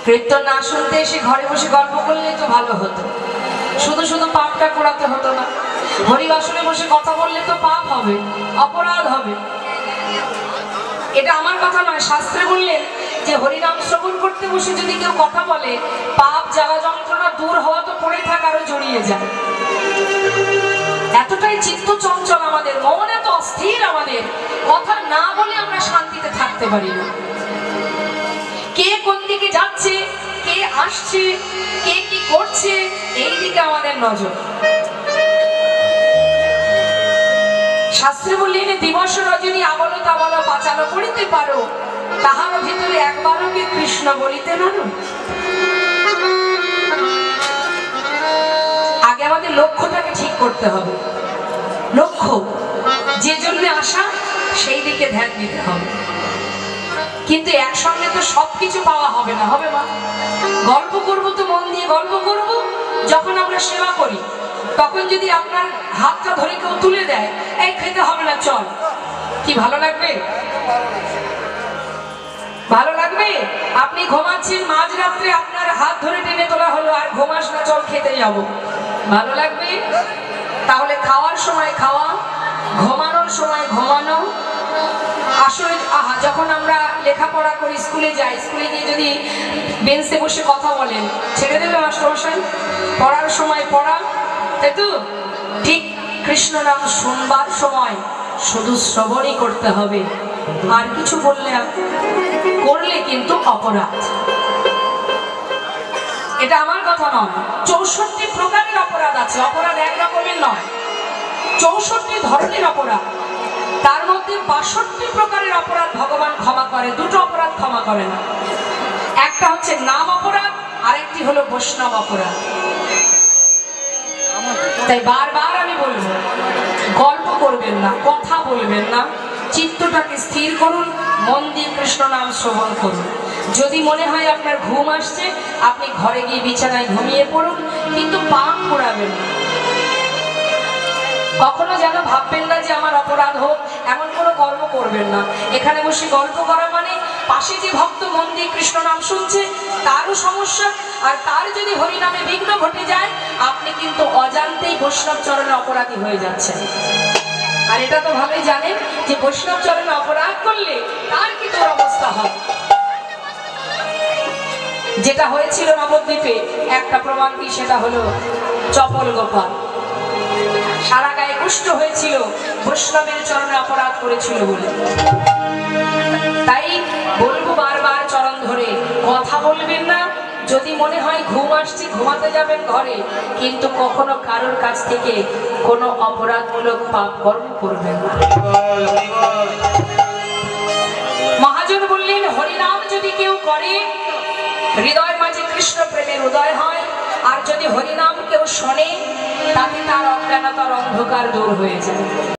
কীর্তন না শুনতে এসে ঘরে বসে গল্প করলেই তো ভালো হতো, শুধু শুধু পাপটা করাতে হতো না। হরিবাসনে বসে কথা বললে তো পাপ হবে, অপরাধ হবে। এটা আমার কথা নয়, শাস্ত্রে বললেন যে হরিনাম শ্রবণ করতে বসে যদি কেউ কথা বলে, পাপ জ্বালা যন্ত্রণা দূর হওয়া তো পড়ে থাক আরো জড়িয়ে যায়। এতটাই চিত্ত চঞ্চল আমাদের, মন এত অস্থির আমাদের, কথা না বলে আমরা শান্তিতে থাকতে পারি না। কে কোন দিকে যাচ্ছে, কে আসছে, কে কি করছে, এই দিকে আমাদের নজর। শাস্ত্রে বললেন দিবস রজনী আবল তাবল পাচালো করিতে পারো, তাহার ভিতরে একবারও কি কৃষ্ণ বলিতে নারো। আগে আমাদের লক্ষ্যটাকে ঠিক করতে হবে। লক্ষ্য যে জন্য আসা, সেই দিকে ধ্যান দিতে হবে। কিন্তু একসঙ্গে তো সবকিছু পাওয়া হবে না, হবে মা? গল্প করবো তো মন দিয়ে গল্প করব। যখন আমরা সেবা করি তখন যদি আপনার হাতটা ধরে কেউ তুলে দেয়, এই খেতে হবে না চল, কি ভালো লাগবে? ভালো লাগবে? আপনি ঘুমাচ্ছেন, মাঝরাত্রে আপনার হাত ধরে টেনে তোলা হলো, আর ঘুমাস না চল খেতে যাব, ভালো লাগবে? তাহলে খাওয়ার সময় খাওয়া, ঘুমানোর সময় ঘুমানো। আসলে যখন আমরা লেখাপড়া করি, স্কুলে যাই, স্কুলে গিয়ে যদি বেঞ্চে বসে কথা বলেন, ছেড়ে দেবে মাস্টারমশাই? পড়ার সময় পড়া, তাই তো? ঠিক কৃষ্ণ নাম শুনবার সময় শুধু শ্রবণই করতে হবে, আর কিছু করলে কিন্তু অপরাধ। এটা আমার কথা নয়, 64 প্রকারের অপরাধ আছে। অপরাধ এক রকমের নয়, 64 ধরনের অপরাধ। তার মধ্যে 62 প্রকারের অপরাধ ভগবান ক্ষমা করে, দুটো অপরাধ ক্ষমা করে না। একটা হচ্ছে নাম অপরাধ, আরেকটি হলো বৈষ্ণব অপরাধ। তাই বারবার আমি বলবো, গল্প করবেন না, কথা বলবেন না, চিত্তটাকে স্থির করুন, মন দিয়ে কৃষ্ণ নাম শ্রবণ করুন। যদি মনে হয় আপনার ঘুম আসছে, আপনি ঘরে গিয়ে বিছানায় ঘুমিয়ে পড়ুন, কিন্তু পাপ পোড়াবেন না। কখনো যেন ভাববেন না যে আমার অপরাধ হোক, এমন কোনো কর্ম করবেন না। এখানে বসে গল্প করা মানে পাশে যে ভক্ত মন দিয়ে কৃষ্ণ নাম শুনছে তারও সমস্যা, আর তার যদি হরিনামে বিঘ্ন ঘটে যায়, আপনি কিন্তু অজান্তেই বৈষ্ণব চরণে অপরাধী হয়ে যাচ্ছেন। আর এটা তো ভালোই জানেন যে বৈষ্ণব চরণে অপরাধ করলে তার কি তোর অবস্থা হয়। যেটা হয়েছিল নবদ্বীপে, একটা প্রমাণ কি, সেটা হলো চপল গোপাল। সারা গায়ে কুষ্ঠ হয়েছিল, বৈষ্ণবের চরণে অপরাধ করেছিল বলে। তাই বলবো বারবার চরণ ধরে, কথা বলবেন না। যদি মনে হয় ঘুম আসছে, ঘুমাতে যাবেন ঘরে, কিন্তু কখনো কারোর কাছ থেকে কোনো অপরাধমূলক পাপ কর্ম করবেন না। মহাজন বললেন, হরিনাম যদি কেউ করে, হৃদয় মাঝে কৃষ্ণ প্রেমের উদয় হয়। আর যদি হরিনাম কেউ শোনে, তাতে তার অজ্ঞানতার অন্ধকার দূর হয়ে যায়।